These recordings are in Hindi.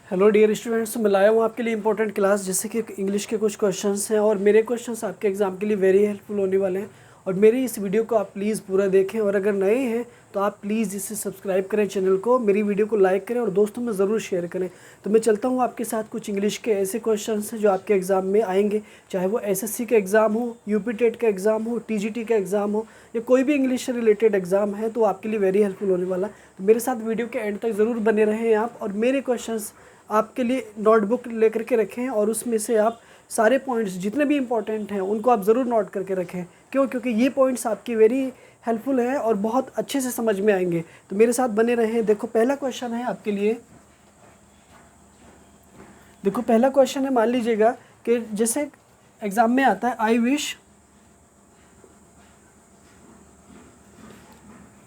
हेलो डियर स्टूडेंट्स, मैं लाया हूँ आपके लिए इंपॉर्टेंट क्लास जैसे कि इंग्लिश के कुछ क्वेश्चंस हैं और मेरे क्वेश्चंस आपके एग्जाम के लिए वेरी हेल्पफुल होने वाले हैं। और मेरी इस वीडियो को आप प्लीज़ पूरा देखें और अगर नए हैं तो आप प्लीज़ इसे सब्सक्राइब करें चैनल को, मेरी वीडियो को लाइक करें और दोस्तों में ज़रूर शेयर करें। तो मैं चलता हूँ आपके साथ कुछ इंग्लिश के ऐसे क्वेश्चन हैं जो आपके एग्ज़ाम में आएंगे, चाहे वो SSC का एग्ज़ाम हो, यूपी टेट का एग्ज़ाम हो, TGT का एग्ज़ाम हो या कोई भी इंग्लिश से रिलेटेड एग्ज़ाम है तो आपके लिए वेरी हेल्पफुल होने वाला। तो मेरे साथ वीडियो के एंड तक ज़रूर बने रहें आप, और मेरे क्वेश्चन आपके लिए नोटबुक लेकर के रखें और उसमें से आप सारे पॉइंट्स जितने भी इंपॉर्टेंट हैं उनको आप ज़रूर नोट करके रखें। क्योंकि ये पॉइंट्स आपकी वेरी हेल्पफुल हैं और बहुत अच्छे से समझ में आएंगे। तो मेरे साथ बने रहें। देखो पहला क्वेश्चन है आपके लिए, देखो पहला क्वेश्चन है, मान लीजिएगा कि जैसे एग्ज़ाम में आता है I wish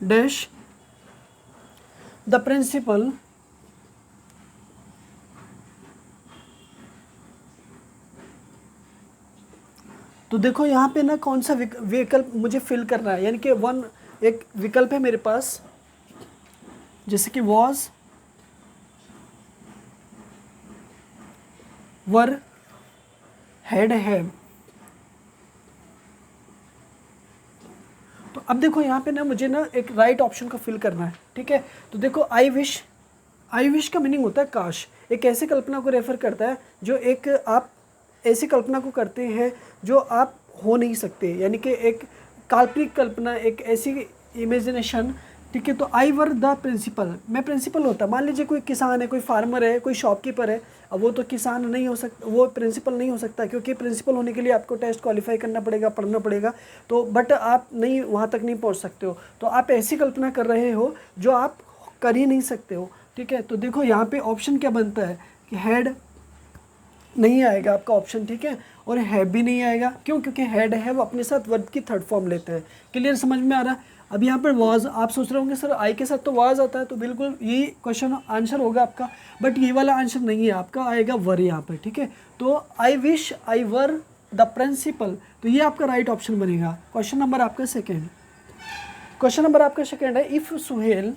dash the principal तो देखो यहाँ पे ना कौन सा विकल्प मुझे फिल करना है, यानी कि एक विकल्प है मेरे पास जैसे कि वॉज, वर, हैड, हैव। तो अब देखो यहाँ पे ना मुझे ना एक राइट ऑप्शन को फिल करना है, ठीक है। तो देखो आई विश का मीनिंग होता है काश। एक ऐसी कल्पना को रेफर करता है जो एक आप ऐसी कल्पना को करते हैं जो आप हो नहीं सकते, यानी कि एक काल्पनिक कल्पना, एक ऐसी इमेजिनेशन, ठीक है। तो आई वर द प्रिंसिपल, मैं प्रिंसिपल होता। मान लीजिए कोई किसान है, कोई फार्मर है, कोई शॉपकीपर है, अब वो तो किसान नहीं हो सकता, वो प्रिंसिपल नहीं हो सकता क्योंकि प्रिंसिपल होने के लिए आपको टेस्ट क्वालिफाई करना पड़ेगा, पढ़ना पड़ेगा। तो बट आप नहीं वहाँ तक नहीं पहुँच सकते हो, तो आप ऐसी कल्पना कर रहे हो जो आप कर ही नहीं सकते हो, ठीक है। तो देखो यहाँ पे ऑप्शन क्या बनता है कि हैड नहीं आएगा आपका ऑप्शन, ठीक है, और हैव भी नहीं आएगा। क्यों? क्योंकि हैड है वो अपने साथ वर्ब की थर्ड फॉर्म लेते हैं। क्लियर, समझ में आ रहा है? अब यहाँ पर वाज, आप सोच रहे होंगे सर आई के साथ तो वाज आता है, तो बिल्कुल ये क्वेश्चन आंसर होगा आपका, बट ये वाला आंसर नहीं है आपका, आएगा वर यहाँ पर, ठीक है। तो I wish I were the principal, तो ये आपका राइट ऑप्शन बनेगा। क्वेश्चन नंबर आपका सेकेंड, क्वेश्चन नंबर आपका सेकेंड है इफ़ सुहेल,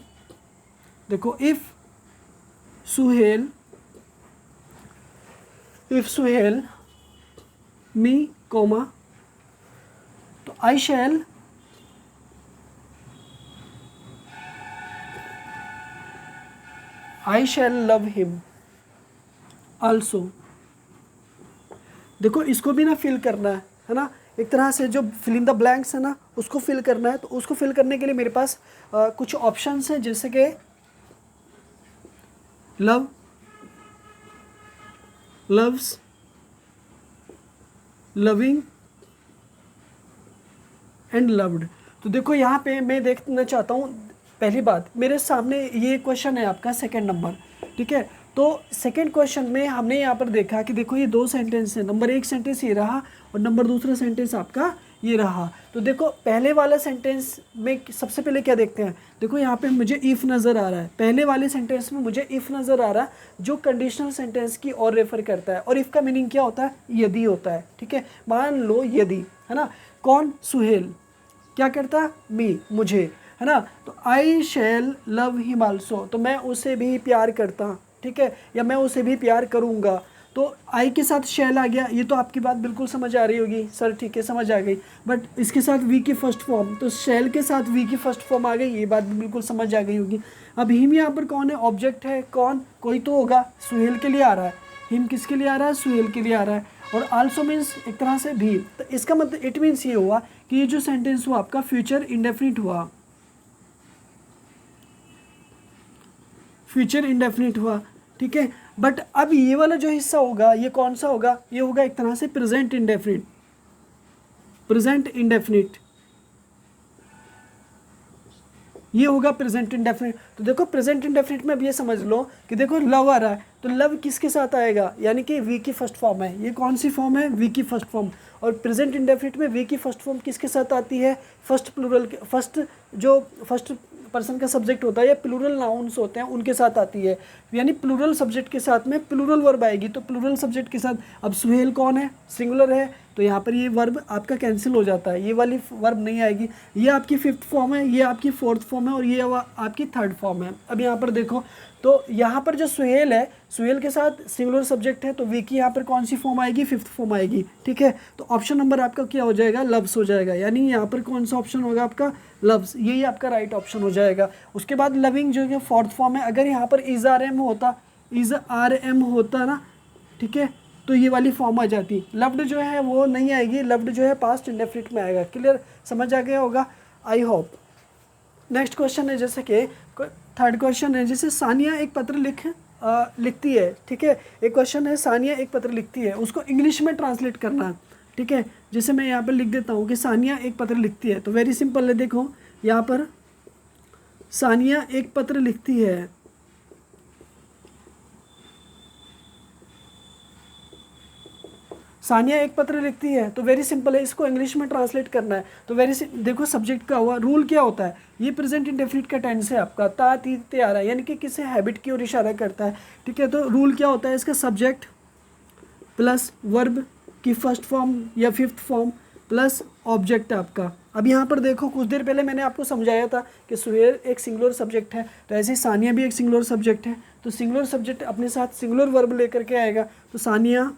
देखो इफ़ सुहेल मी कोमा, तो I shall love him also. देखो इसको भी ना फिल करना है ना, एक तरह से जो फिल इन द ब्लैंक्स है ना उसको फिल करना है। तो उसको फिल करने के लिए मेरे पास कुछ ऑप्शंस हैं जैसे कि love, loves, loving and loved. तो देखो यहाँ पे मैं देखना चाहता हूँ, पहली बात मेरे सामने ये क्वेश्चन है आपका सेकंड नंबर, ठीक है। तो सेकंड क्वेश्चन में हमने यहाँ पर देखा कि देखो ये दो सेंटेंस है, नंबर एक सेंटेंस ये रहा और नंबर दूसरा सेंटेंस आपका ये रहा। तो देखो पहले वाला सेंटेंस में सबसे पहले क्या देखते हैं, देखो यहाँ पे मुझे इफ़ नज़र आ रहा है, पहले वाले सेंटेंस में मुझे इफ़ नज़र आ रहा है जो कंडीशनल सेंटेंस की ओर रेफर करता है, और इफ़ का मीनिंग क्या होता है, यदि होता है, ठीक है। मान लो यदि, है ना, कौन, सुहेल क्या करता, मी, मुझे, है ना, तो I shall love him also, तो मैं उसे भी प्यार करता, ठीक है, या मैं उसे भी प्यार करूँगा। तो आई के साथ शैल आ गया, ये तो आपकी बात बिल्कुल समझ आ रही होगी सर, ठीक है समझ आ गई। बट इसके साथ वी की फर्स्ट फॉर्म, तो शैल के साथ वी की फर्स्ट फॉर्म आ गई, ये बात भी बिल्कुल समझ आ गई होगी। अब हिम यहाँ पर कौन है, ऑब्जेक्ट है, कौन, कोई तो होगा, सुहेल के लिए आ रहा है। हिम किसके लिए आ रहा है, सुहेल के लिए आ रहा है। और आल्सो मीन्स एक तरह से भी, तो इसका मतलब इट मीन्स ये हुआ कि ये जो सेंटेंस हुआ आपका फ्यूचर इंडेफिनिट हुआ, फ्यूचर इंडेफिनिट हुआ, ठीक है। बट अब ये वाला जो हिस्सा होगा ये कौन सा होगा, ये होगा एक तरह से प्रेजेंट इंडेफिनिट, प्रेजेंट इंडेफिनिट, ये होगा प्रेजेंट इंडेफिनिट। तो देखो प्रेजेंट इंडेफिनिट में अब ये समझ लो कि देखो लव आ रहा है, तो लव किसके साथ आएगा, यानी कि वी की फर्स्ट फॉर्म है, ये कौन सी फॉर्म है, वी की फर्स्ट फॉर्म। और प्रेजेंट इंडेफिनिट में वी की फर्स्ट फॉर्म किसके साथ आती है, फर्स्ट प्लूरल के, फर्स्ट पर्सन का सब्जेक्ट होता है या प्लूरल नाउन्स होते हैं उनके साथ आती है, यानी प्लूरल सब्जेक्ट के साथ में प्लूरल वर्ब आएगी। तो प्लूरल सब्जेक्ट के साथ अब सुहेल कौन है, सिंगुलर है, तो यहाँ पर ये वर्ब आपका कैंसिल हो जाता है, ये वाली वर्ब नहीं आएगी। ये आपकी 5th फॉर्म है, ये आपकी 4th फॉर्म है और ये आपकी 3rd फॉर्म है। अब यहाँ पर देखो तो यहाँ पर जो सुहेल है, सुहेल के साथ सिंगुलर सब्जेक्ट है, तो वी की यहाँ पर कौन सी फॉर्म आएगी, 5th फॉर्म आएगी। ठीक है, तो ऑप्शन नंबर आपका क्या हो जाएगा, लव्स हो जाएगा। यानी यहाँ पर कौन सा ऑप्शन होगा आपका, लव्स, यही आपका राइट ऑप्शन हो जाएगा। उसके बाद लविंग जो है 4th फॉर्म है। अगर यहाँ पर इज आर एम होता ना, ठीक है, तो ये वाली फॉर्म आ जाती। लव्ड जो है वो नहीं आएगी, लव्ड जो है पास्ट इंडेफिनिट में आएगा। क्लियर, समझ आ गया होगा, आई होप। नेक्स्ट क्वेश्चन है, जैसे कि 3rd क्वेश्चन है, जैसे सानिया एक पत्र लिखती है। ठीक है, एक क्वेश्चन है, सानिया एक पत्र लिखती है, उसको इंग्लिश में ट्रांसलेट करना है। ठीक है, जैसे मैं यहाँ पर लिख देता हूँ कि सानिया एक पत्र लिखती है, तो वेरी सिंपल है। देखो यहाँ पर सानिया एक पत्र लिखती है, सानिया एक पत्र लिखती है, तो वेरी सिंपल है, इसको इंग्लिश में ट्रांसलेट करना है। तो देखो सब्जेक्ट का हुआ, रूल क्या होता है, ये प्रेजेंट इंडेफिनिट का टेंस है आपका, ता ती ते आ रहा है, यानी कि किसी हैबिट की ओर इशारा करता है। ठीक है, तो रूल क्या होता है इसका, सब्जेक्ट प्लस वर्ब की 1st फॉर्म या 5th फॉर्म प्लस ऑब्जेक्ट है आपका। अब यहाँ पर देखो कुछ देर पहले मैंने आपको समझाया था कि सुहेल एक सिंगुलर सब्जेक्ट है, तो ऐसे ही सानिया भी एक सिंगुलर सब्जेक्ट है, तो सिंगुलर सब्जेक्ट अपने साथ सिंगुलर वर्ब लेकर के आएगा, तो सानिया।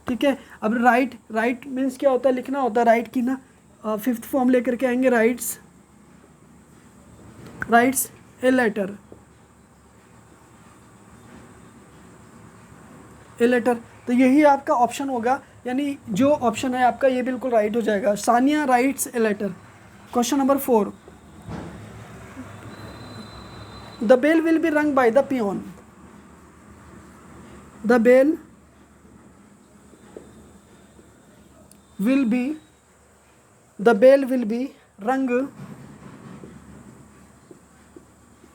ठीक है, अब राइट मीन्स क्या होता है, लिखना होता है, राइट की ना 5th फॉर्म लेकर के आएंगे, राइट्स ए लेटर, तो यही आपका ऑप्शन होगा, यानी जो ऑप्शन है आपका ये बिल्कुल राइट हो जाएगा। Sania writes a letter. Question number 4, the bell will be rung by the peon. The bell will be rung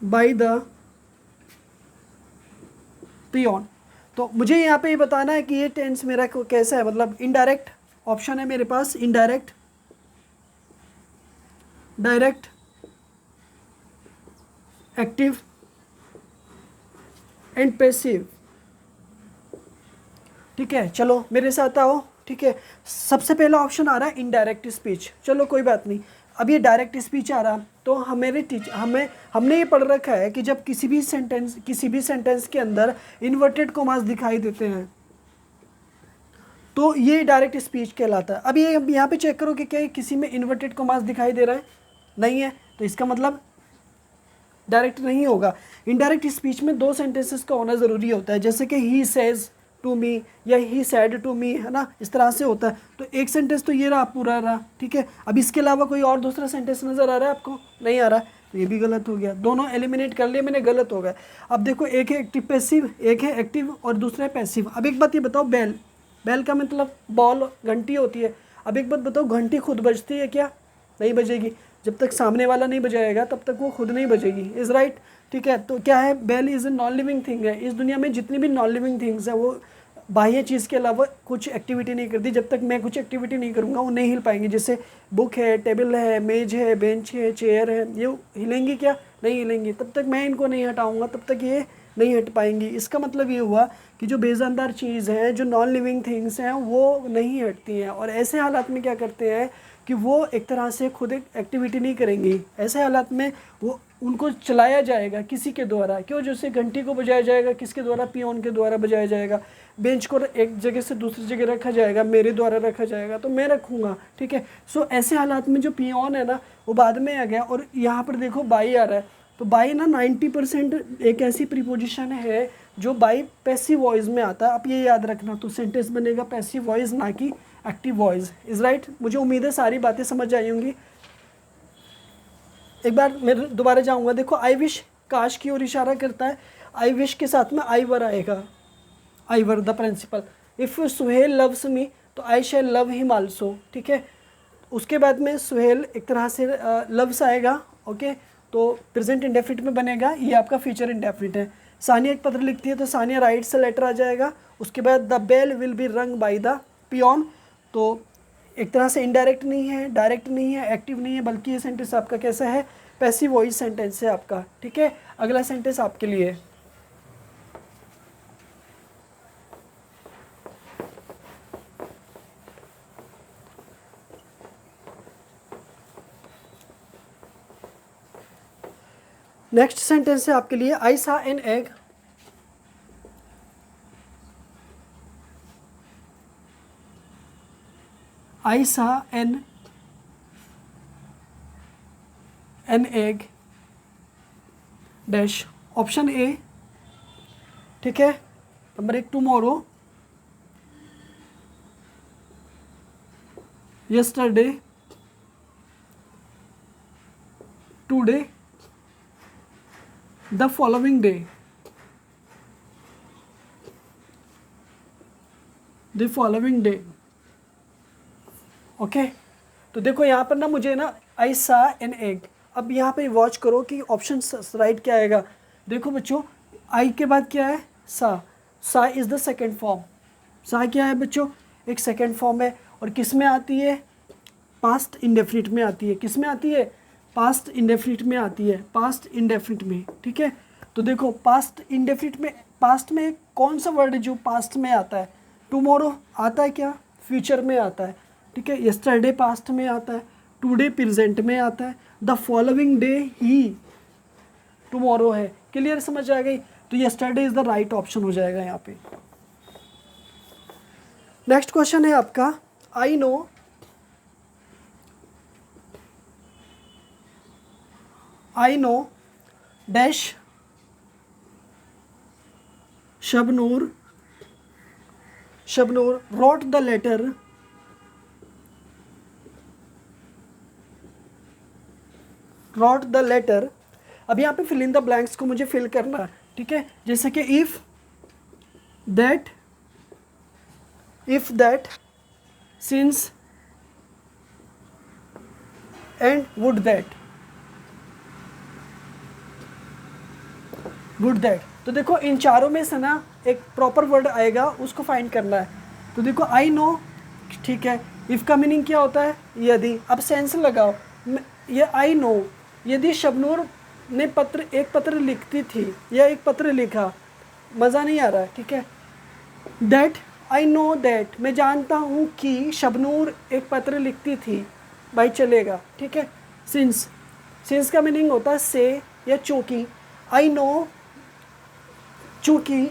by the peon। तो मुझे यहाँ पे ये बताना है कि ये टेंस मेरा कैसा है, मतलब इनडायरेक्ट ऑप्शन है मेरे पास, indirect, direct, active and passive. ठीक है, चलो मेरे साथ आओ। ठीक है, सबसे पहला ऑप्शन आ रहा है इनडायरेक्ट स्पीच, चलो कोई बात नहीं। अब ये डायरेक्ट स्पीच आ रहा, तो हमने ये पढ़ रखा है कि जब किसी भी सेंटेंस के अंदर इन्वर्टेड कॉमास दिखाई देते हैं तो ये डायरेक्ट स्पीच कहलाता है। अब ये यहाँ पे चेक करो कि क्या किसी में इन्वर्टेड कॉमास दिखाई दे रहा है, नहीं है, तो इसका मतलब डायरेक्ट नहीं होगा। इनडायरेक्ट स्पीच में 2 सेंटेंसेस का होना ज़रूरी होता है, जैसे कि ही सेज टू मी या ही सैड टू मी, है ना, इस तरह से होता है। तो एक सेंटेंस तो ये रहा, पूरा रहा। ठीक है, अब इसके अलावा कोई और दूसरा सेंटेंस नज़र आ रहा है आपको, नहीं आ रहा, तो ये भी गलत हो गया। दोनों एलिमिनेट कर लिए मैंने, गलत हो गया। अब देखो एक है एक्टिव पैसिव, एक है एक्टिव और दूसरा है पैसिव। अब एक बात ये बताओ, बेल का मतलब बॉल, घंटी होती है। अब एक बात बताओ, घंटी खुद बजती है क्या, नहीं बजेगी, जब तक सामने वाला नहीं बजाएगा तब तक वो खुद नहीं बजेगी, इज़ राइट। ठीक है, तो क्या है, bell is a non living thing है। इस दुनिया में जितनी भी नॉन लिविंग थिंग्स हैं वो बाह्य चीज़ के अलावा कुछ एक्टिविटी नहीं करती। जब तक मैं कुछ एक्टिविटी नहीं करूँगा वो नहीं हिल पाएंगी। जैसे बुक है, टेबल है, मेज है, बेंच है, चेयर है, ये हिलेंगी क्या, नहीं हिलेंगी। तब तक मैं इनको नहीं हटाऊँगा तब तक ये नहीं हट पाएंगी। इसका मतलब ये हुआ कि जो बेजानदार चीज़ है, जो नॉन लिविंग थिंग्स हैं, वो नहीं हटती हैं। और ऐसे हालात में क्या करते हैं कि वो एक तरह से खुद एक एक्टिविटी नहीं करेंगी। ऐसे हालात में वो उनको चलाया जाएगा किसी के द्वारा। क्यों, जैसे घंटी को बजाया जाएगा किसके द्वारा, पियोन के द्वारा बजाया जाएगा। बेंच को एक जगह से दूसरी जगह रखा जाएगा, मेरे द्वारा रखा जाएगा, तो मैं रखूँगा। ठीक है, सो ऐसे हालात में जो पियोन है ना वो बाद में आ गया। और यहाँ पर देखो बाई आ रहा है, तो बाई ना 90% एक ऐसी प्रीपोजिशन है जो बाई पैसिव वॉइस में आता है। आप ये याद रखना, तो सेंटेंस बनेगा पैसिव वॉइस, ना कि एक्टिव वॉइस, इज़ राइट। मुझे उम्मीद है सारी बातें समझ आई होंगी। एक बार मैं दोबारा जाऊंगा। देखो आई विश काश की ओर इशारा करता है, आई विश के साथ में आई वर आएगा, I were the principal. If Suhel loves me तो I shall love him also. ठीक है, उसके बाद में सुहेल एक तरह से लव्स आएगा। ओके, तो प्रेजेंट इंडेफिनिट में बनेगा, ये आपका फ्यूचर इंडेफिनिट है। सानिया एक पत्र लिखती है तो सानिया राइट्स अ लेटर आ जाएगा। उसके बाद the bell will be rung by the peon, तो एक तरह से इनडायरेक्ट नहीं है, डायरेक्ट नहीं है, एक्टिव नहीं है, बल्कि ये सेंटेंस आपका कैसा है, पैसिव वॉइस सेंटेंस है आपका। ठीक है, अगला सेंटेंस आपके लिए, नेक्स्ट सेंटेंस है आपके लिए, आई सा एन एग, आई सा an egg dash, option A, ठीक है। Number 1 tomorrow, yesterday, today, the following day, the following day, okay. तो देखो यहाँ पर ना मुझे ना आई सा एन एग, अब यहाँ पे वॉच करो कि ऑप्शन राइट क्या आएगा। देखो बच्चों, आई के बाद क्या है, सा इज़ द सेकेंड फॉर्म। सा क्या है बच्चों, एक सेकेंड फॉर्म है, और किस में आती है, पास्ट इंडेफिनिट में आती है। किस में आती है, पास्ट इंडेफिनिट में आती है, पास्ट इंडेफिनिट में, ठीक है। तो देखो पास्ट इंडेफिनिट में, पास्ट में कौन सा वर्ड है जो पास्ट में आता है, टुमारो आता है क्या, फ्यूचर में आता है, ठीक है। यस्टरडे पास्ट में आता है, टुडे प्रेजेंट में आता है, the following day he tomorrow है। क्लियर, समझ आ गई। तो yesterday is the right option हो जाएगा यहाँ पे। नेक्स्ट क्वेश्चन है आपका, I know, I know dash Shabnoor, Shabnoor wrote the letter, wrote the letter। अब यहाँ पे फिल इन द ब्लैंक्स को मुझे फिल करना है, ठीक है। जैसे कि if that, since and would that, would that. तो देखो इन चारों में से ना एक प्रॉपर वर्ड आएगा, उसको फाइंड करना है। तो देखो आई नो, ठीक है। इफ़ का मीनिंग क्या होता है, यदि। अब सेंस लगाओ, ये आई नो, यदि शबनूर ने एक पत्र लिखती थी या एक पत्र लिखा, मज़ा नहीं आ रहा है, ठीक है। दैट, आई नो दैट, मैं जानता हूँ कि शबनूर एक पत्र लिखती थी, भाई चलेगा, ठीक है। सिंस का मीनिंग होता है से या चूँकि। आई नो, चूँकि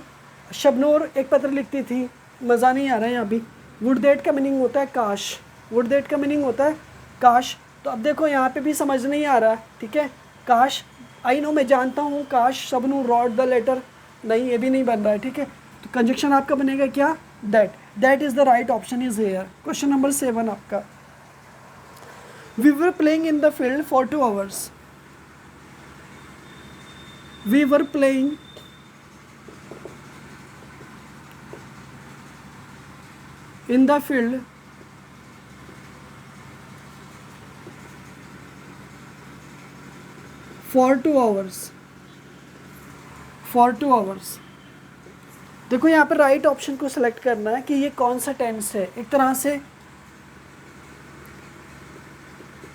शबनूर एक पत्र लिखती थी, मज़ा नहीं आ रहा है यहाँ भी। वुड दैट का मीनिंग होता है काश, वुड दैट का मीनिंग होता है काश। तो अब देखो यहाँ पे भी समझ नहीं आ रहा है, ठीक है। काश, आई नो मैं जानता हूँ, काश शबनूर रॉट द लेटर, नहीं ये भी नहीं बन रहा है, ठीक है। तो कंजक्शन आपका बनेगा क्या, that. That is the right option is here. Question number 7 आपका, we were playing in the field for 2 hours, we were playing in the field for 2 hours, for 2 hours। देखो यहाँ पे राइट ऑप्शन को सिलेक्ट करना है कि ये कौन सा टेंस है। एक तरह से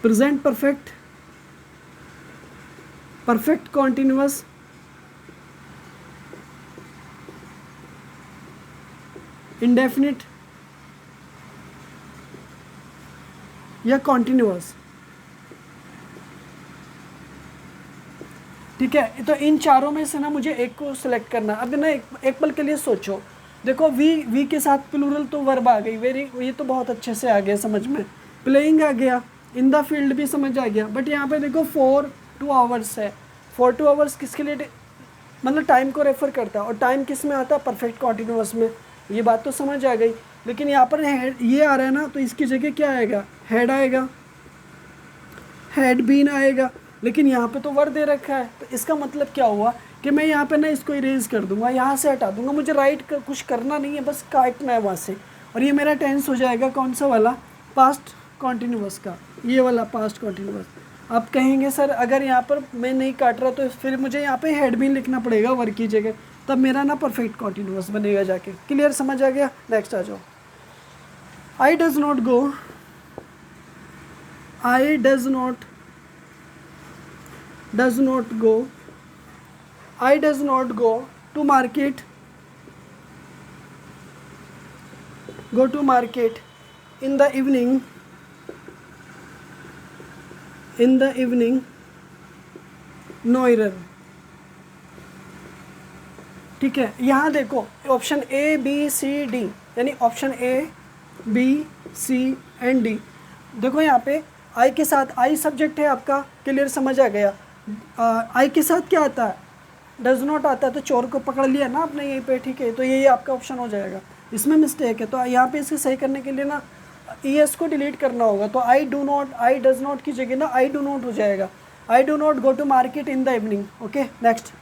present perfect, perfect continuous, indefinite या कॉन्टिन्यूअस, ठीक है। तो इन चारों में से ना मुझे एक को सिलेक्ट करना। अब ना एक पल के लिए सोचो, देखो वी के साथ प्लूरल तो वर्ब आ गई, ये तो बहुत अच्छे से आ गया समझ में। प्लेइंग आ गया, इन द फील्ड भी समझ आ गया, बट यहाँ पे देखो फॉर 2 hours है। फॉर 2 hours किसके लिए, मतलब टाइम को रेफर करता है, और टाइम किस में आता है, परफेक्ट कॉन्टिन्यूअस में। ये बात तो समझ आ गई। लेकिन यहाँ पर ये आ रहा है ना, तो इसकी जगह क्या आएगा, हैड आएगा, हैड बीन आएगा। लेकिन यहाँ पे तो वर्ड दे रखा है, तो इसका मतलब क्या हुआ कि मैं यहाँ पे ना इसको इरेज कर दूंगा, यहाँ से हटा दूंगा। मुझे कुछ करना नहीं है, बस काटना है वहाँ से। और ये मेरा टेंस हो जाएगा कौन सा वाला, पास्ट कॉन्टिन्यूअस का, ये वाला पास्ट कॉन्टिन्यूअस। आप कहेंगे सर अगर यहाँ पर मैं नहीं काट रहा तो फिर मुझे यहाँ पे हैड बीन लिखना पड़ेगा वर्ड की जगह, तब मेरा ना परफेक्ट कॉन्टिन्यूअस बनेगा जाके। क्लियर, समझ आ गया। नेक्स्ट आ जाओ, आई does not go, I does not go, I does not go to market, go to market in the evening, in the evening, no error, ठीक है, यहाँ देखो option A B C D, यानी option A B C and D. देखो यहाँ पे आई के साथ, आई सब्जेक्ट है आपका, क्लियर, समझ आ गया। आई के साथ क्या आता है, डज नॉट आता है, तो चोर को पकड़ लिया ना आपने यहीं पे, ठीक है, तो यही आपका ऑप्शन हो जाएगा। इसमें मिस्टेक है, तो यहाँ पे इसे सही करने के लिए ना ई एस को डिलीट करना होगा, तो I do not, I does not की जगह ना आई डू नॉट हो जाएगा। I do not go to market in the evening. Okay, next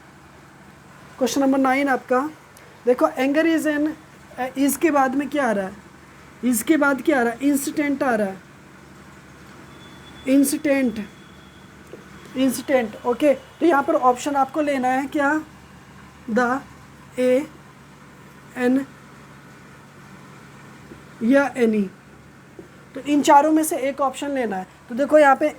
question number 9 आपका। देखो एंगर इज एन, इसके बाद में क्या आ रहा है, इसके बाद क्या आ रहा है, इंसिडेंट आ रहा है, इंसिडेंट, इंसिडेंट। ओके, तो यहाँ पर ऑप्शन आपको लेना है क्या, द, ए, एन या एनी, तो इन चारों में से एक ऑप्शन लेना है। तो देखो यहाँ पे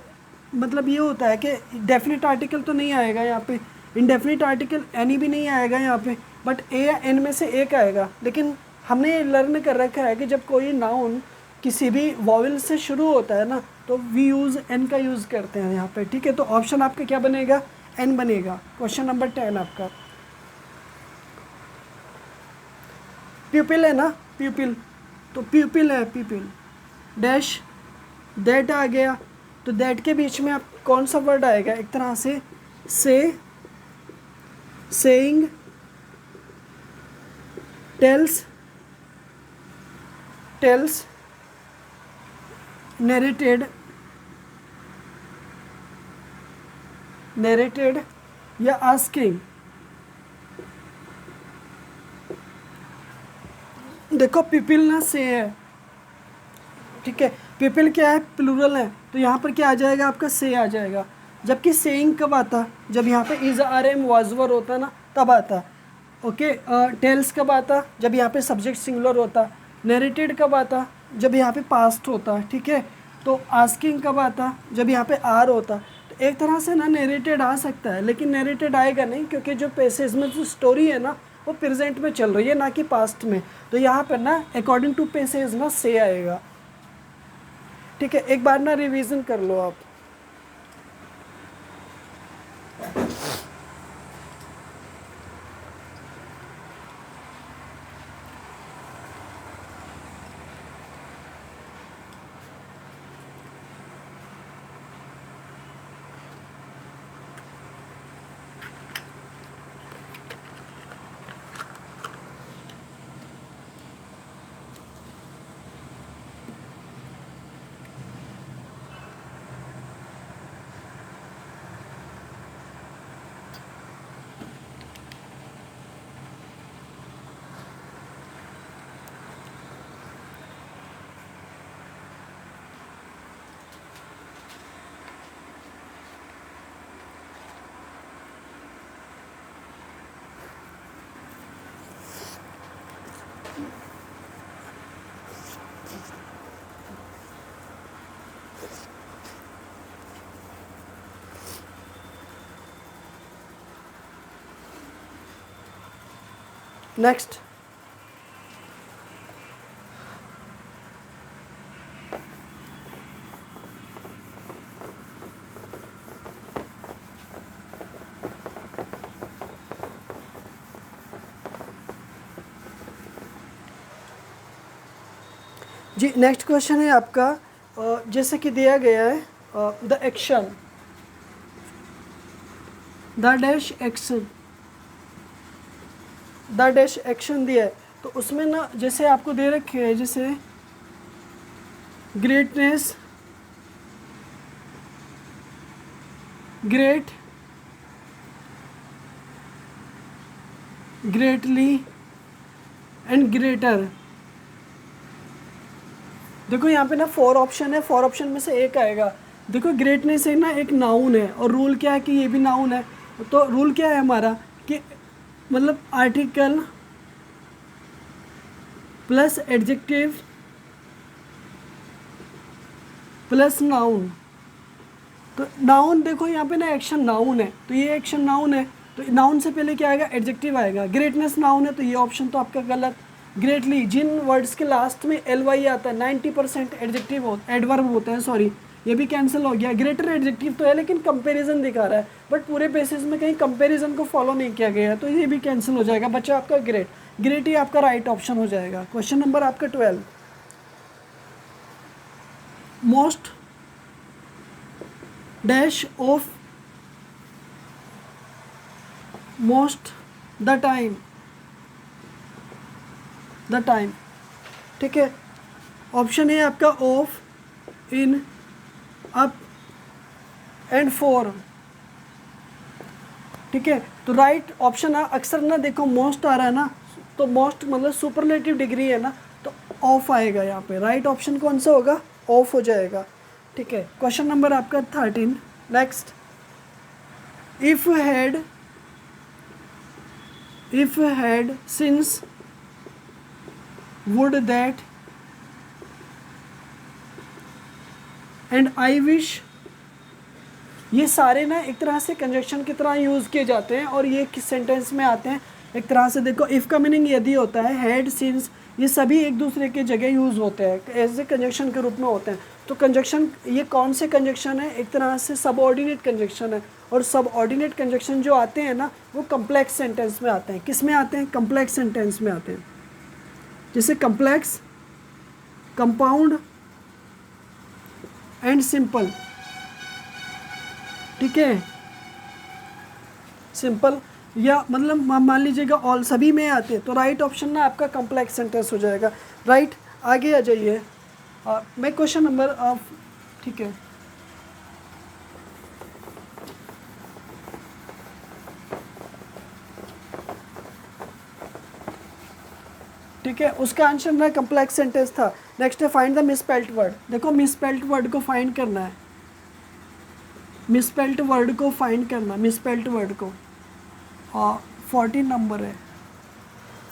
मतलब ये होता है कि डेफिनेट आर्टिकल तो नहीं आएगा यहाँ पे, इनडेफिनेट आर्टिकल एनी भी नहीं आएगा यहाँ पे, बट ए या एन में से एक आएगा। लेकिन हमने लर्न कर रखा है कि जब कोई नाउन किसी भी वॉवेल से शुरू होता है ना, तो वी यूज़ एन का यूज़ करते हैं यहाँ पे, ठीक है। तो ऑप्शन आपका क्या बनेगा, एन बनेगा। क्वेश्चन नंबर 10 आपका, प्यूपिल है ना, प्यूपिल, तो प्यूपिल है, प्यूपिल डैश दैट आ गया, तो दैट के बीच में आप कौन सा वर्ड आएगा, एक तरह से saying, tells, tells, narrated, narrated या आस्किंग। देखो पीपल ना से है, ठीक है, पीपल क्या है, प्लूरल है, तो यहाँ पर क्या आ जाएगा आपका, से आ जाएगा। जबकि सेइंग कब आता, जब यहाँ पे इज आर एम वाजवर होता ना, तब आता। ओके, टेल्स कब आता, जब यहाँ पे सब्जेक्ट सिंगुलर होता। नरेटेड कब आता, जब यहाँ पे पास्ट होता, ठीक है। तो आस्किंग कब आता, जब यहाँ पे आर होता। तो एक तरह से ना नरेटेड आ सकता है, लेकिन नरेटेड आएगा नहीं, क्योंकि जो पैसेज में जो स्टोरी है ना वो प्रेजेंट में चल रही है, ना कि पास्ट में। तो यहाँ पर ना अकॉर्डिंग टू पैसेज ना से आएगा, ठीक है। एक बार ना रिवीजन कर लो आप। नेक्स्ट, जी नेक्स्ट क्वेश्चन है आपका, जैसे कि दिया गया है the action, the dash action, the dash action दिया है, तो उसमें ना जैसे आपको दे रखे हैं, जैसे greatness, great, greatly and greater. देखो यहाँ पे ना 4 ऑप्शन है, 4 ऑप्शन में से एक आएगा। देखो ग्रेटनेस है ना एक नाउन है, और रूल क्या है कि ये भी नाउन है। तो रूल क्या है हमारा कि मतलब article plus adjective plus noun. तो नाउन देखो यहाँ पे ना एक्शन नाउन है, तो ये एक्शन नाउन है, तो नाउन से पहले क्या आएगा, एडजेक्टिव आएगा। ग्रेटनेस नाउन है, तो ये ऑप्शन तो आपका गलत। ग्रेटली, जिन वर्ड्स के लास्ट में एल वाई आता है 90% एडजेक्टिव हो, एडवर्ब होते हैं, सॉरी ये भी कैंसिल हो गया। ग्रेटर एडजेक्टिव तो है लेकिन कंपैरिजन दिखा रहा है, बट पूरे बेसिस में कहीं कंपैरिजन को फॉलो नहीं किया गया है, तो ये भी कैंसिल हो जाएगा। बच्चा आपका ग्रेट, ग्रेट ही आपका राइट ऑप्शन हो जाएगा। क्वेश्चन नंबर आपका 12, most dash of most the time, the time, ठीक है। ऑप्शन है आपका of, in, up and for, ठीक है। तो राइट ऑप्शन है अक्सर ना, देखो मोस्ट आ रहा है ना, तो मोस्ट मतलब सुपरलेटिव डिग्री है ना, तो ऑफ आएगा यहाँ पे। राइट ऑप्शन कौन सा होगा? ऑफ हो जाएगा, ठीक है। क्वेश्चन नंबर आपका 13, next, if had since would that and I wish, ये सारे ना एक तरह से कंजक्शन की तरह यूज़ किए जाते हैं और ये किस सेंटेंस में आते हैं एक तरह से। देखो इफ़ का मीनिंग यदि होता है, हैड, सिंस, ये सभी एक दूसरे के जगह यूज़ होते हैं, ऐसे कंजक्शन के रूप में होते हैं। तो कंजक्शन, ये कौन से कंजक्शन है? एक तरह से सबऑर्डिनेट कंजक्शन है, और सबऑर्डिनेट कंजक्शन जो आते हैं ना, वो कम्प्लेक्स सेंटेंस में आते हैं। किस में आते हैं? कम्प्लेक्स सेंटेंस में आते हैं, जैसे कम्प्लेक्स, कंपाउंड एंड सिंपल, ठीक है। सिंपल या मतलब मान लीजिएगा ऑल, सभी में आते हैं, तो राइट ऑप्शन ना आपका कम्प्लेक्स सेंटेंस हो जाएगा। राइट, आगे आ जाइए। मैं क्वेश्चन नंबर, ठीक है, ठीक है, उसका आंसर ना कम्प्लेक्स सेंटेंस था। नेक्स्ट है फाइंड द मिसस्पेल्ड वर्ड। देखो मिसस्पेल्ड वर्ड को फाइंड करना है, मिसस्पेल्ड वर्ड को फाइंड करना, मिसस्पेल्ड वर्ड को, 14 नंबर है,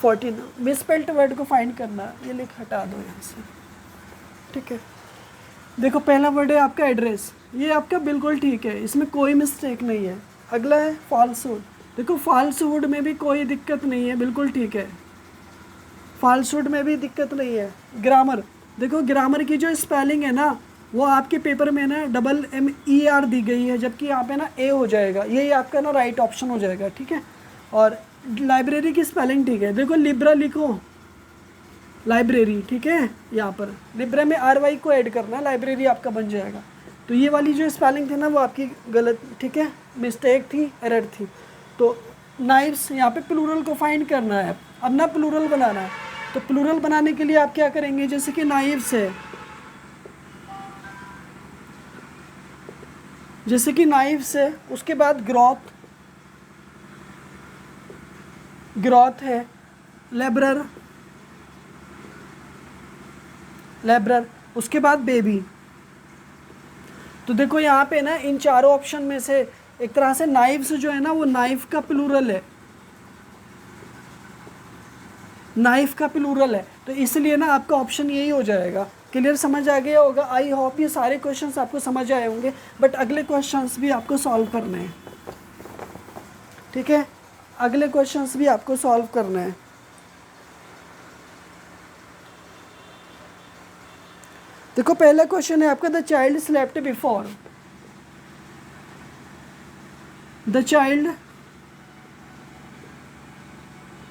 14 मिसस्पेल्ड वर्ड को फाइंड करना। ये लिख हटा दो यहाँ से, ठीक है। देखो पहला वर्ड है आपका एड्रेस, ये आपका बिल्कुल ठीक है, इसमें कोई मिस्टेक नहीं है। अगला है फॉल्सहुड, देखो फॉल्सहुड में भी कोई दिक्कत नहीं है, बिल्कुल ठीक है, फॉल्सहुड में भी दिक्कत नहीं है। ग्रामर, देखो ग्रामर की जो स्पेलिंग है ना, वो आपके पेपर में ना MMER दी गई है, जबकि यहाँ पे ना A हो जाएगा, यही आपका ना राइट ऑप्शन हो जाएगा, ठीक है। और लाइब्रेरी की स्पेलिंग ठीक है, देखो लिब्रा लिखो, लाइब्रेरी, ठीक है। यहाँ पर लिब्रा में RY को ऐड करना है, लाइब्रेरी आपका बन जाएगा। तो ये वाली जो स्पेलिंग थी ना, वो आपकी गलत, ठीक है, मिस्टेक थी, एरर थी। तो नाइफ्स, यहाँ पे प्लूरल को फाइंड करना है, अब ना प्लूरल बनाना है। तो प्लूरल बनाने के लिए आप क्या करेंगे, जैसे कि नाइफ्स है, जैसे कि नाइफ्स है, उसके बाद ग्रॉथ, ग्रॉथ है, लेबरर, लेबरर, उसके बाद बेबी। तो देखो यहाँ पे ना इन चारों ऑप्शन में से एक तरह से नाइफ्स जो है ना, वो नाइफ का प्लूरल है, नाइफ का प्लूरल है, तो इसलिए ना आपका ऑप्शन यही हो जाएगा। क्लियर, समझ आ गया होगा। आई होप ये सारे क्वेश्चंस आपको समझ आए होंगे, बट अगले क्वेश्चंस भी आपको सॉल्व करने हैं, ठीक है, अगले क्वेश्चंस भी आपको सॉल्व करने हैं। देखो पहला क्वेश्चन है आपका, the child slept before, the child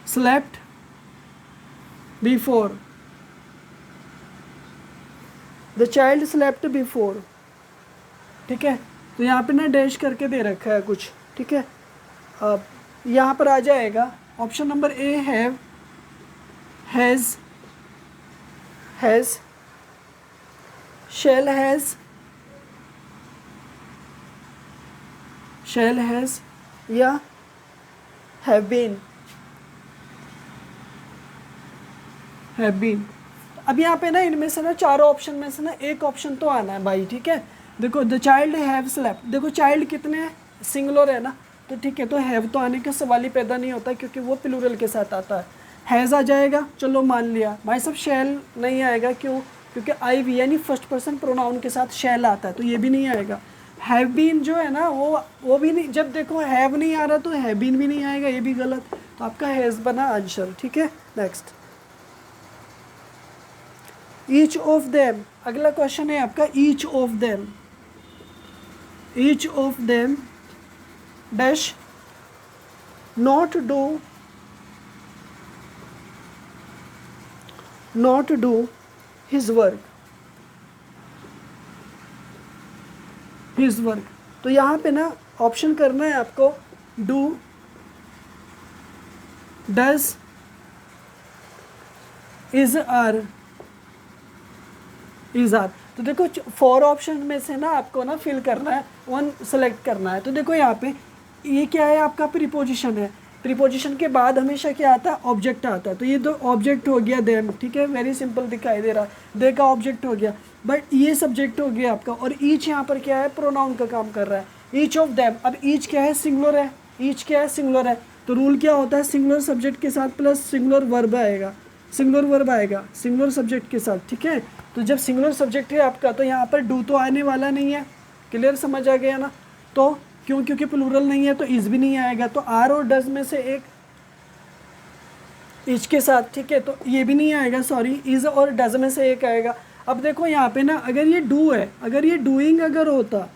slept before, the child slept before, ठीक है। तो यहाँ पे ना डैश करके दे रखा है कुछ, ठीक है। अब यहाँ पर आ जाएगा option number A, have, has, has, shall has, shall has, या हैव बीन, हैव बीन। अब यहाँ पे ना इनमें से ना चारों ऑप्शन में से ना एक ऑप्शन तो आना है भाई, ठीक है। देखो द चाइल्ड हैव स्लेप्ट, देखो चाइल्ड कितने हैं, सिंगुलर है ना, तो ठीक है, तो हैव तो आने का सवाल ही पैदा नहीं होता, क्योंकि वो प्लूरल के साथ आता है। हैज़ आ जाएगा, चलो मान लिया भाई सब। शैल नहीं आएगा, क्यों? क्योंकि IV यानी फर्स्ट पर्सन प्रोनाउन के साथ शैल आता है, तो ये भी नहीं आएगा। हैव बीन जो है ना, वो भी नहीं, जब देखो हैव नहीं आ रहा तो हैव बीन भी नहीं आएगा, ये भी गलत, तो आपका हैज़ बना आंसर, ठीक है। नेक्स्ट, ईच ऑफ देम, अगला क्वेश्चन है आपका each of them, each of them dash not do his work. तो यहाँ पे ना ऑप्शन करना है आपको डू, डज, इज, आर, तो देखो 4 ऑप्शन में से ना आपको ना फिल करना है, 1 सेलेक्ट करना है। तो देखो यहाँ पे ये क्या है, आपका प्रीपोजिशन है। प्रीपोजिशन के बाद हमेशा क्या आता है, ऑब्जेक्ट आता है। तो ये तो ऑब्जेक्ट हो गया देम, ठीक है, वेरी सिंपल दिखाई दे रहा है, दे का ऑब्जेक्ट हो गया, बट ये सब्जेक्ट हो गया आपका। और ईच यहाँ पर क्या है, प्रोनाउन का काम कर रहा है। ईच ऑफ देम, अब ईच क्या है, सिंगुलर है, ईच क्या है, सिंगुलर है। तो रूल क्या होता है, सिंगुलर सब्जेक्ट के साथ प्लस सिंगुलर वर्ब आएगा, सिंगुलर सब्जेक्ट के साथ, ठीक है। तो जब सिंगुलर सब्जेक्ट है आपका, तो यहाँ पर डू तो आने वाला नहीं है, क्लियर, समझ आ गया ना। तो क्यों, क्योंकि प्लूरल नहीं है तो इज भी नहीं आएगा। तो आर और डज में से एक इज के साथ, ठीक है, तो ये भी नहीं आएगा, सॉरी, इज और डज में से एक आएगा। अब देखो यहाँ पे ना, अगर ये डू है, अगर ये डूइंग अगर होता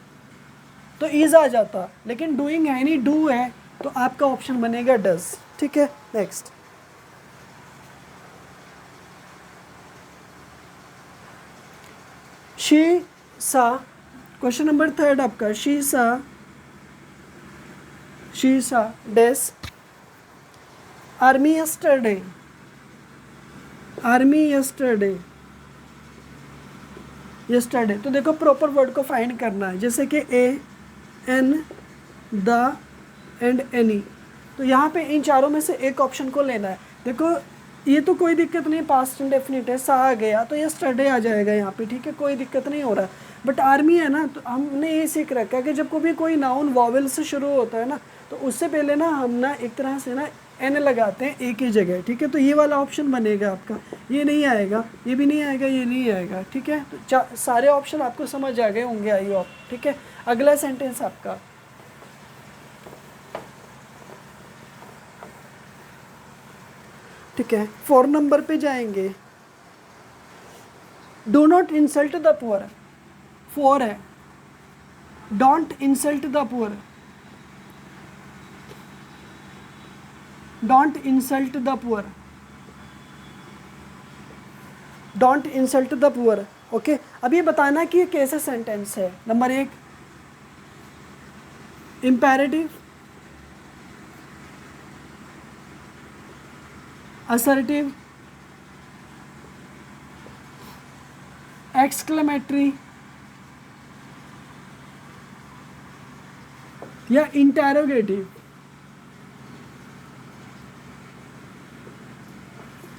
तो इज आ जाता, लेकिन डूइंग है नहीं, डू है, तो आपका ऑप्शन बनेगा डज, ठीक है। नेक्स्ट, शी सा, क्वेश्चन नंबर 3 आपका, शी सा डेस आर्मी यस्टरडे। तो देखो प्रॉपर वर्ड को फाइंड करना है, जैसे कि ए, एन, द एंड एनी। तो यहाँ पे इन चारों में से एक ऑप्शन को लेना है। देखो ये तो कोई दिक्कत नहीं, पास्ट इंडेफिनिट है, सा आ गया तो यस्टरडे आ जाएगा यहाँ पे, ठीक है, कोई दिक्कत नहीं हो रहा है। बट आर्मी है ना, तो हमने ये सीख रखा है कि जब कभी कोई नाउन वॉवेल से शुरू होता है ना, तो उससे पहले ना हम ना एक तरह से ना एन लगाते हैं एक ही जगह, ठीक है। तो ये वाला ऑप्शन बनेगा आपका, ये नहीं आएगा, ये भी नहीं आएगा, ये नहीं आएगा, ठीक है। तो सारे ऑप्शन आपको समझ आ गए होंगे, आई होप, ठीक है। अगला सेंटेंस आपका, ठीक है, 4 नंबर पे जाएंगे। Do not insult the poor, 4 है, don't insult the poor, don't insult the poor, don't insult the poor, okay. अब ये बताना कि ये कैसा सेंटेंस है। नंबर 1 इम्पेरेटिव, असर्टिव, एक्सक्लेमेटरी या इंटेरोगेटिव,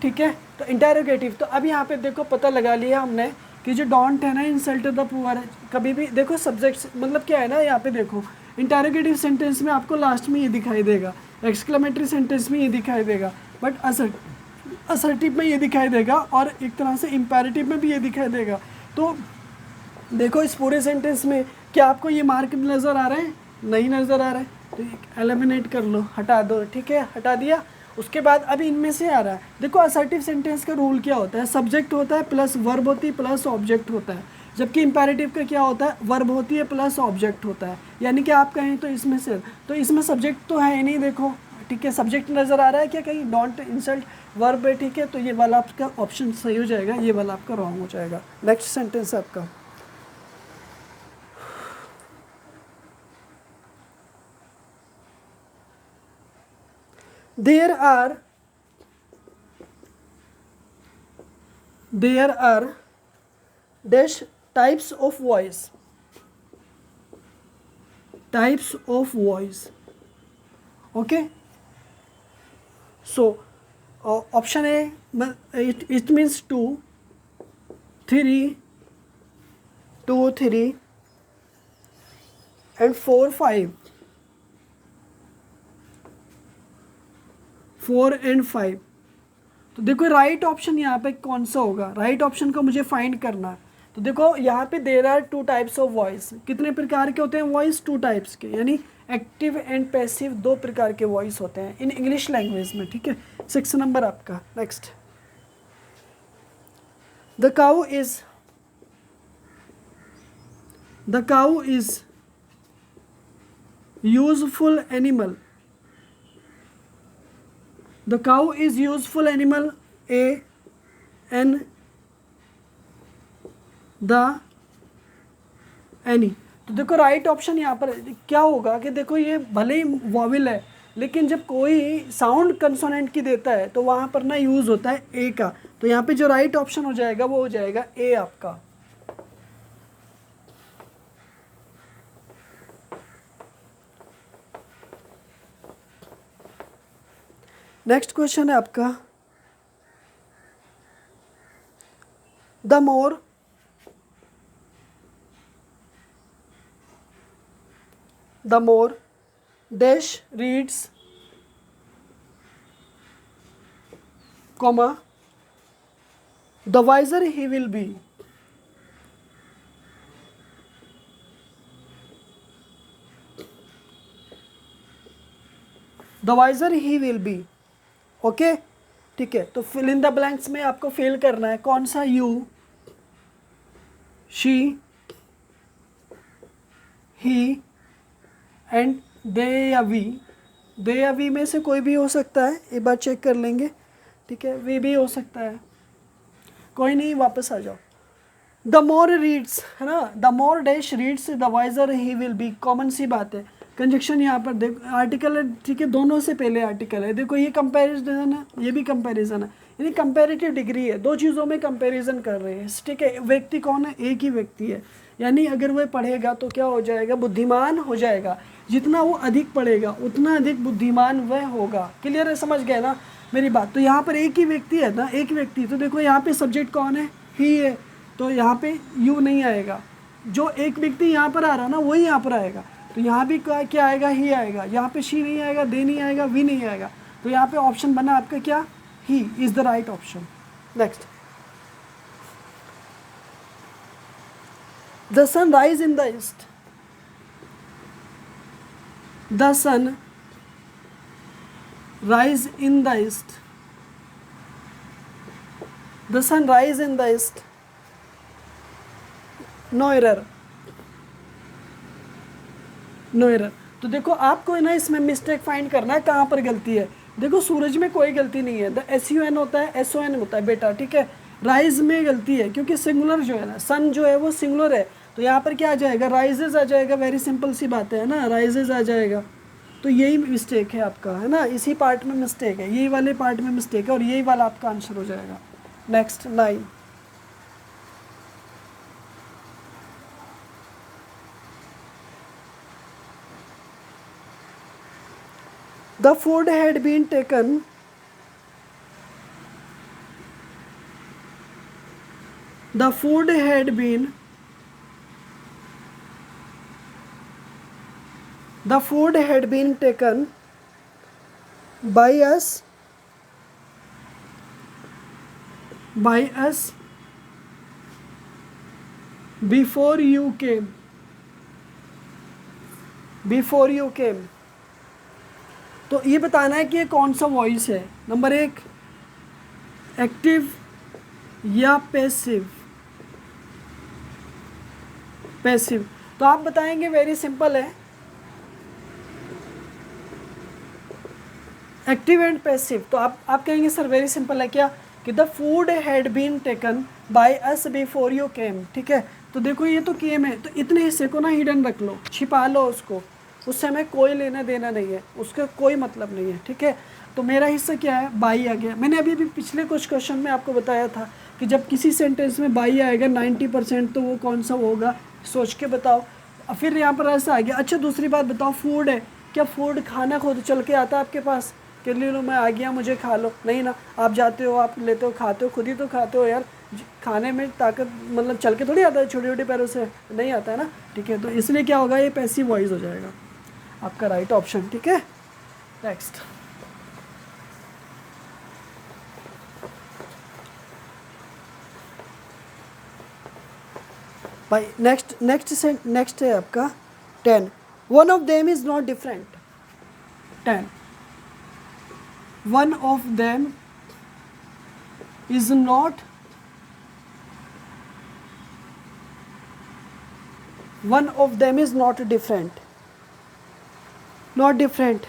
ठीक है। तो इंटेरोगेटिव, तो अब यहाँ पे देखो पता लगा लिया हमने कि जो डोंट है ना, इंसल्ट द पुअर, कभी भी देखो सब्जेक्ट मतलब क्या है ना, यहाँ पे देखो इंटेरोगेटिव सेंटेंस में आपको लास्ट में ये दिखाई देगा, एक्सक्लेमेटरी सेंटेंस में ये दिखाई देगा, बट असर्टिव में ये दिखाई देगा, और एक तरह से इम्पेरेटिव में भी ये दिखाई देगा। तो देखो इस पूरे सेंटेंस में क्या आपको ये मार्क नज़र आ रहा है, नहीं नज़र आ रहा है, तो एलिमिनेट कर लो, हटा दो, ठीक है, हटा दिया। उसके बाद अभी इनमें से आ रहा है, देखो असर्टिव सेंटेंस का रूल क्या होता है, सब्जेक्ट होता है प्लस वर्ब होती है प्लस ऑब्जेक्ट होता है, जबकि इम्पेरेटिव का क्या होता है, वर्ब होती है प्लस ऑब्जेक्ट होता है। यानी कि आप कहें तो इसमें सब्जेक्ट तो है ही नहीं, देखो, ठीक है, सब्जेक्ट नज़र आ रहा है क्या कहीं, डोंट इंसल्ट वर्ब है, ठीक है, तो ये वाला आपका ऑप्शन सही हो जाएगा, ये वाला आपका रॉन्ग हो जाएगा। नेक्स्ट सेंटेंस आपका, there are dash types of voice, okay. So option A, it means 2, 3, 2, 3 and 4, 5, 4 and 5। तो देखो राइट ऑप्शन यहाँ पे कौन सा होगा, राइट ऑप्शन को मुझे फाइंड करना है। तो देखो यहाँ पे there are 2 types of voice, कितने प्रकार के होते हैं वॉइस, 2 टाइप्स के, यानी एक्टिव एंड पैसिव 2 प्रकार के वॉइस होते हैं इन इंग्लिश लैंग्वेज में, ठीक है। 6 नंबर आपका। Next, the cow is useful animal, the cow is useful animal, a an the any. तो देखो राइट ऑप्शन यहाँ पर क्या होगा कि देखो ये भले ही वॉविल है लेकिन जब कोई साउंड कंसोनेंट की देता है तो वहाँ पर ना यूज़ होता है ए का। तो यहाँ पे जो राइट ऑप्शन हो जाएगा वो हो जाएगा ए आपका। नेक्स्ट क्वेश्चन है आपका, the more dash reads, comma, the wiser he will be। The wiser he will be. Okay ठीक है, तो फिल इन द ब्लैंक्स में आपको फिल करना है कौन सा, you, she, he and they या वी। दे या वी में से कोई भी हो सकता है, एक बार चेक कर लेंगे। ठीक है, वी भी हो सकता है, कोई नहीं, वापस आ जाओ। द मोर रीड्स है ना, the more dash reads the wiser he will be, common सी बात है। कंजक्शन यहाँ पर देखो, आर्टिकल है, ठीक है, दोनों से पहले आर्टिकल है। देखो ये कंपैरिजन है, ये भी कंपैरिजन है, यानी कंपैरेटिव डिग्री है, दो चीज़ों में कंपैरिजन कर रहे हैं। ठीक है, व्यक्ति कौन है, एक ही व्यक्ति है, यानी अगर वह पढ़ेगा तो क्या हो जाएगा, बुद्धिमान हो जाएगा। जितना वो अधिक पढ़ेगा उतना अधिक बुद्धिमान वह होगा। क्लियर है, समझ गए ना मेरी बात। तो यहाँ पर एक ही व्यक्ति है ना, एक व्यक्ति, तो देखो यहाँ पे सब्जेक्ट कौन है, ही है, तो यहाँ पे यू नहीं आएगा। जो एक व्यक्ति यहाँ पर आ रहा है ना वही यहाँ पर आएगा, तो यहाँ भी क्या आएगा, ही आएगा। यहाँ पे शी नहीं आएगा, दे नहीं आएगा, वी नहीं आएगा। तो यहाँ पे ऑप्शन बना आपका क्या, he is the right option. Next, the sun rise in the east, the sun rise in the east, the sun rise in the east, no error, no error. तो देखो आपको है ना इसमें मिस्टेक फाइंड करना है, कहाँ पर गलती है। देखो सूरज में कोई गलती नहीं है, द SUN होता है, SON होता है बेटा, ठीक है। राइज में गलती है क्योंकि सिंगुलर जो है ना, सन जो है वो सिंगुलर है, तो यहाँ पर क्या आ जाएगा, राइजेज आ जाएगा। वेरी सिंपल सी बात है ना, राइजेज आ जाएगा। तो यही मिस्टेक है आपका, है ना, इसी पार्ट में मिस्टेक है, यही वाले पार्ट में मिस्टेक है, और यही वाला आपका आंसर हो जाएगा। Next 9, the food had been taken, the food had been, the food had been taken by us, before you came, before you came। तो ये बताना है कि ये कौन सा वॉइस है, नंबर 1 एक्टिव या पैसिव। पैसिव तो आप बताएंगे, वेरी सिंपल है, एक्टिव एंड पैसिव। तो आप कहेंगे सर वेरी सिंपल है क्या, कि the food had been taken by us before you came. ठीक है, तो देखो ये तो केम है, तो इतने हिस्से को ना हिडन रख लो, छिपा लो उसको, उससे हमें कोई लेना देना नहीं है, उसका कोई मतलब नहीं है। ठीक है, तो मेरा हिस्सा क्या है, बाई आ गया। मैंने अभी पिछले कुछ क्वेश्चन में आपको बताया था कि जब किसी सेंटेंस में बाई आएगा 90%, तो वो कौन सा होगा, सोच के बताओ। फिर यहाँ पर ऐसा आ गया। अच्छा दूसरी बात बताओ, फूड है, क्या फूड खाना खुद चल के आता है आपके पास, कि ले लो मैं आ गया मुझे खा लो, नहीं ना, आप जाते हो, आप लेते हो, खाते हो, खुद ही तो खाते हो यार। खाने में ताकत मतलब चल के थोड़ी आता है, छोटे छोटे पैरों से नहीं आता है ना। ठीक है, तो इसलिए क्या होगा, ये पैसिव वॉइस हो जाएगा आपका राइट ऑप्शन। ठीक है, नेक्स्ट, भाई नेक्स्ट है आपका 10, one of them is not different. 10, one of them is not, one of them is not different. Not different,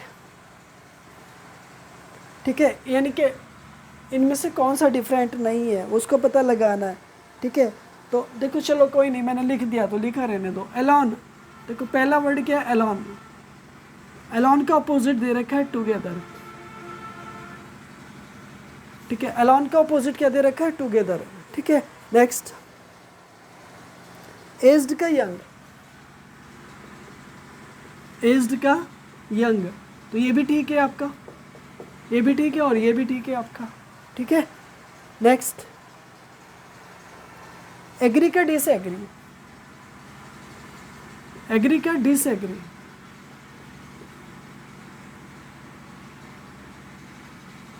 ठीक है, यानी कि इनमें से कौन सा डिफरेंट नहीं है उसको पता लगाना है, ठीक है। तो देखो चलो कोई नहीं, मैंने लिख दिया तो लिखा रहने दो। एलॉन, देखो पहला वर्ड क्या है, एलॉन। एलॉन का अपोजिट दे रखा है टुगेदर, ठीक है, एलॉन का अपोजिट क्या दे रखा है, टुगेदर, ठीक है। नेक्स्ट, एज्ड का यंग, एज्ड का यंग, तो ये भी ठीक है आपका, ये भी ठीक है और ये भी ठीक है आपका, ठीक है। नेक्स्ट, एग्री का डिसएग्री, एग्री का डिसएग्री,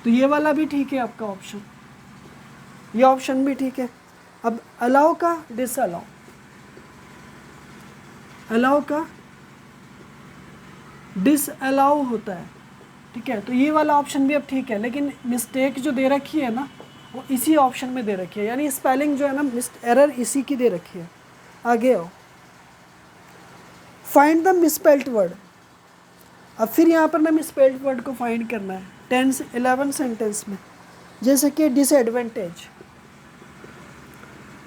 तो ये वाला भी ठीक है आपका ऑप्शन, ये ऑप्शन भी ठीक है। अब अलाउ का डिसअलाउ, अलाउ का डिसअलाउ होता है, ठीक है, तो ये वाला ऑप्शन भी अब ठीक है, लेकिन मिस्टेक जो दे रखी है ना वो इसी ऑप्शन में दे रखी है, यानी स्पेलिंग जो है ना एरर इसी की दे रखी है। आगे आओ, फाइंड द मिसस्पेल्ड वर्ड। अब फिर यहाँ पर ना मिसस्पेल्ड वर्ड को फाइंड करना है 11 सेंटेंस में, जैसे कि डिसएडवांटेज,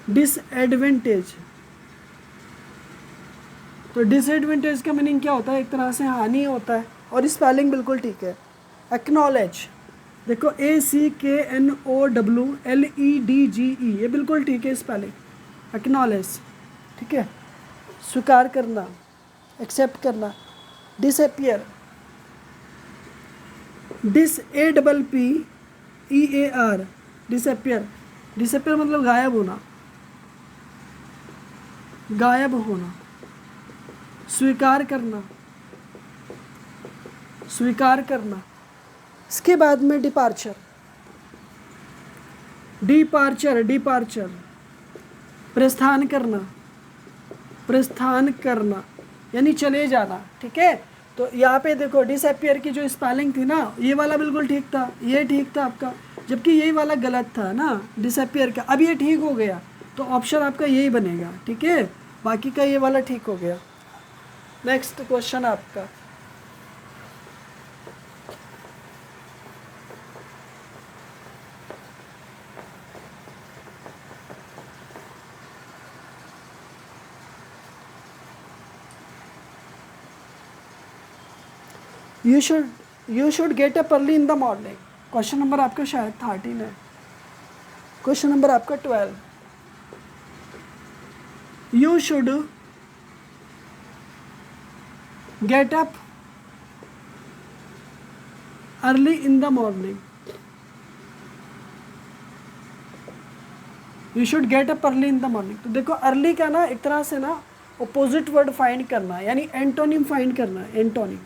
डिसएडवांटेज, तो डिसएडवांटेज का मीनिंग क्या होता है, एक तरह से हानि होता है, और स्पेलिंग बिल्कुल ठीक है। एक्नॉलेज, देखो ACKNOWLEDGE, ये बिल्कुल ठीक है स्पेलिंग, एक्नॉलेज, ठीक है, स्वीकार करना, एक्सेप्ट करना। डिसअपियर, DISAPPEAR, डिसअपियर, डिसअपियर मतलब गायब होना, गायब होना। स्वीकार करना, स्वीकार करना। इसके बाद में डिपार्चर, डिपार्चर, डिपार्चर, प्रस्थान करना, प्रस्थान करना यानी चले जाना, ठीक है। तो यहाँ पे देखो डिसअपियर की जो स्पेलिंग थी ना, ये वाला बिल्कुल ठीक था, ये ठीक था आपका, जबकि यही वाला गलत था ना डिसअपियर का। अब ये ठीक हो गया तो ऑप्शन आपका यही बनेगा, ठीक है, बाकी का ये वाला ठीक हो गया। नेक्स्ट क्वेश्चन आपका, you should get up early in the morning. Question number आपका शायद 13 है, क्वेश्चन नंबर आपका 12। You should get up early in the morning, you should get up early in the morning. तो देखो अर्ली का ना एक तरह से ना अपोजिट वर्ड फाइंड करना है, यानी एंटोनिम फाइंड करना है, एंटोनिम,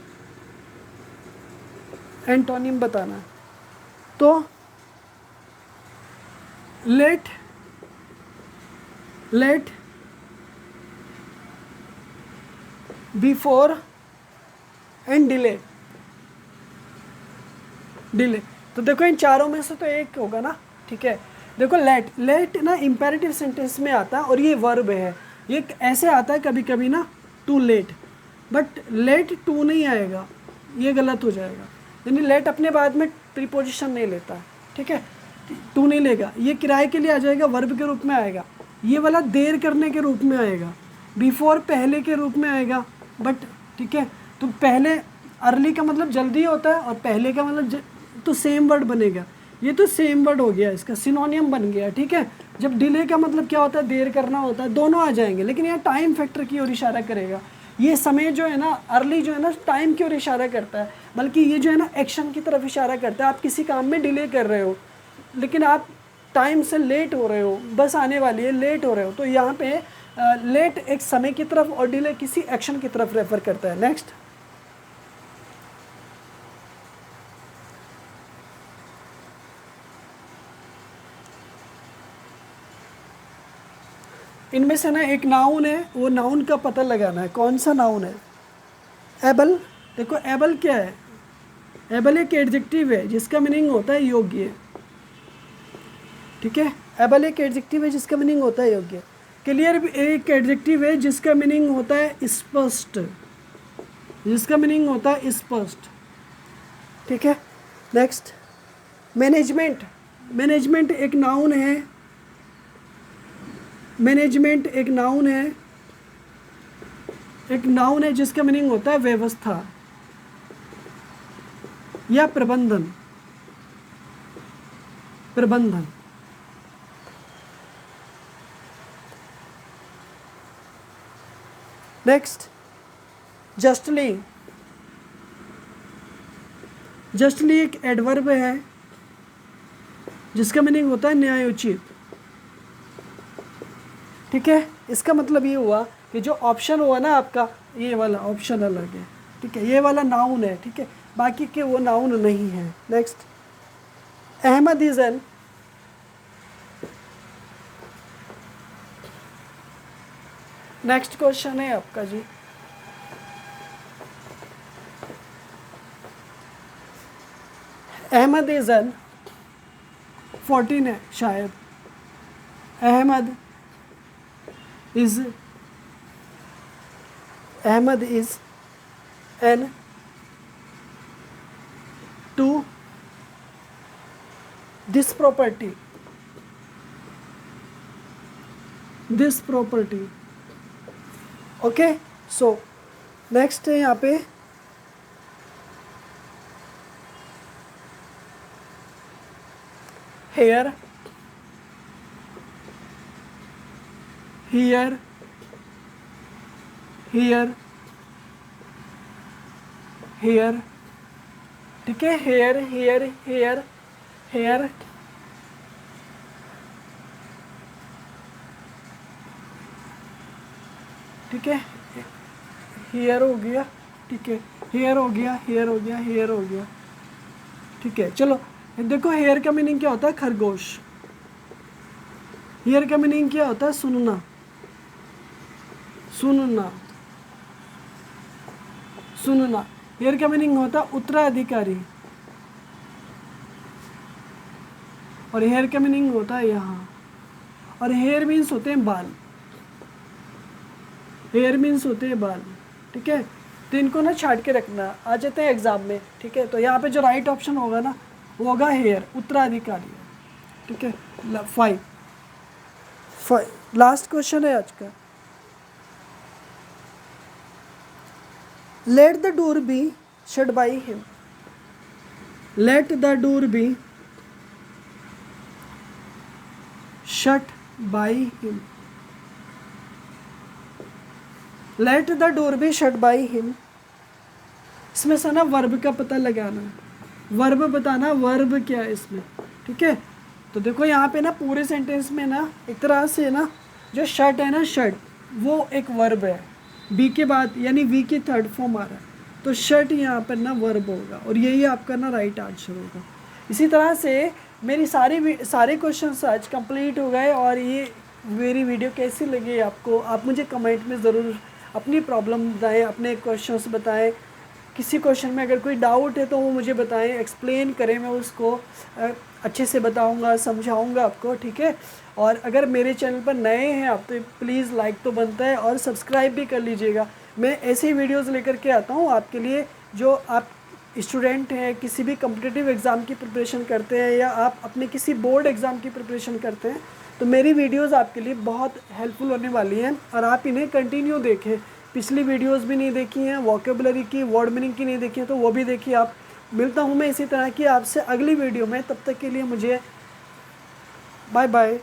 एंटोनिम बताना है। तो late, late, before and delay, delay. तो देखो इन चारों में से तो एक होगा ना, ठीक है। देखो लेट, लेट ना इंपेरेटिव सेंटेंस में आता है और ये वर्ब है, ये ऐसे आता है कभी कभी ना too late, but late to नहीं आएगा, ये गलत हो जाएगा, यानी लेट अपने बाद में प्रीपोजिशन नहीं लेता है, ठीक है, टू नहीं लेगा, ये किराए के लिए आ जाएगा, वर्ब के रूप में आएगा। ये वाला देर करने के रूप में आएगा, बिफोर पहले के रूप में आएगा, बट ठीक है। तो पहले अर्ली का मतलब जल्दी होता है और पहले का मतलब तो सेम वर्ड बनेगा, ये तो सेम वर्ड हो गया, इसका सिनोनियम बन गया, ठीक है। जब डिले का मतलब क्या होता है, देर करना होता है, दोनों आ जाएंगे, लेकिन यह टाइम फैक्टर की ओर इशारा करेगा। ये समय जो है ना, अर्ली जो है ना टाइम की ओर इशारा करता है, बल्कि ये जो है ना एक्शन की तरफ इशारा करता है। आप किसी काम में डिले कर रहे हो लेकिन आप टाइम से लेट हो रहे हो, बस आने वाली है, लेट हो रहे हो, तो यहाँ पे लेट एक समय की तरफ और डिले किसी एक्शन की तरफ रेफर करता है। नेक्स्ट, इनमें से ना एक नाउन है, वो नाउन का पता लगाना है, कौन सा नाउन है। एबल, देखो एबल क्या है, एबल एक एडजेक्टिव है जिसका मीनिंग होता है योग्य, ठीक है। एबल एक एडजेक्टिव है जिसका मीनिंग होता है योग्य। क्लियर भी एक एडजेक्टिव है जिसका मीनिंग होता है स्पष्ट, जिसका मीनिंग होता है स्पष्ट, ठीक है। Next, management. मैनेजमेंट एक नाउन है, मैनेजमेंट एक नाउन है, एक नाउन है जिसका मीनिंग होता है व्यवस्था या प्रबंधन, प्रबंधन। Next, justly. जस्टली एक एडवर्ब है जिसका मीनिंग होता है न्यायोचित, ठीक है। इसका मतलब ये हुआ कि जो ऑप्शन हुआ ना आपका, ये वाला ऑप्शन अलग है, ठीक है, ये वाला नाउन है, ठीक है, बाकी के वो नाउन नहीं है। Next, Ahmad is an, next question है आपका जी, अहमद इज एन 14 है शायद, Ahmad is an to this property, this property, okay. So next है यहाँ पे हेयर, हियर, हियर, हेयर, ठीक है, हेयर, हेयर, हेयर, हेयर, ठीक है, हेयर हो गया, ठीक है, हेयर हो गया, हेयर हो गया, हेयर हो गया, ठीक है। चलो देखो, हेयर का मीनिंग क्या होता है, खरगोश। हेयर का मीनिंग क्या होता है, सुनना, सुनना, सुनना। हेयर का मीनिंग होता है उत्तराधिकारी, और हेयर का मीनिंग होता है यहाँ, और हेयर मीन्स होते हैं बाल, हेयर मीन्स होते हैं बाल, ठीक है। तो इनको ना छाट के रखना, आ जाते हैं एग्जाम में, ठीक है। तो यहाँ पे जो राइट ऑप्शन होगा ना, वो होगा हेयर, उत्तराधिकारी, ठीक है। 5 लास्ट क्वेश्चन है आज का, let the door be shut by him, let the door be shut by him, let the door be shut by him. इसमें से ना वर्ब का पता लगाना, वर्ब बताना, वर्ब क्या है इसमें, ठीक है। तो देखो यहाँ पे ना पूरे सेंटेंस में ना एक तरह से ना जो शट है ना, शट वो एक वर्ब है, बी के बाद यानी वी की थर्ड फॉर्म आ रहा है, तो शट यहाँ पर ना वर्ब होगा, और यही आपका ना राइट आंसर होगा। इसी तरह से मेरी सारे क्वेश्चंस आज कंप्लीट हो गए। और ये मेरी वीडियो कैसी लगी आपको, आप मुझे कमेंट में ज़रूर अपनी प्रॉब्लम बताएं, अपने क्वेश्चंस बताएं। किसी क्वेश्चन में अगर कोई डाउट है तो वो मुझे बताएं, एक्सप्लेन करें, मैं उसको अच्छे से बताऊंगा, समझाऊंगा आपको, ठीक है। और अगर मेरे चैनल पर नए हैं आप तो प्लीज़ लाइक तो बनता है, और सब्सक्राइब भी कर लीजिएगा। मैं ऐसे ही वीडियोज़ लेकर के आता हूँ आपके लिए, जो आप स्टूडेंट हैं, किसी भी कॉम्पिटिटिव एग्ज़ाम की प्रिपरेशन करते हैं, या आप अपने किसी बोर्ड एग्ज़ाम की प्रिपरेशन करते हैं, तो मेरी वीडियोज़ आपके लिए बहुत हेल्पफुल होने वाली हैं, और आप इन्हें कंटिन्यू देखें। पिछली वीडियोस भी नहीं देखी हैं, वोकेबुलरी की, वर्ड मीनिंग की नहीं देखी है, तो वो भी देखिए आप। मिलता हूँ मैं इसी तरह की आपसे अगली वीडियो में, तब तक के लिए मुझे बाय बाय।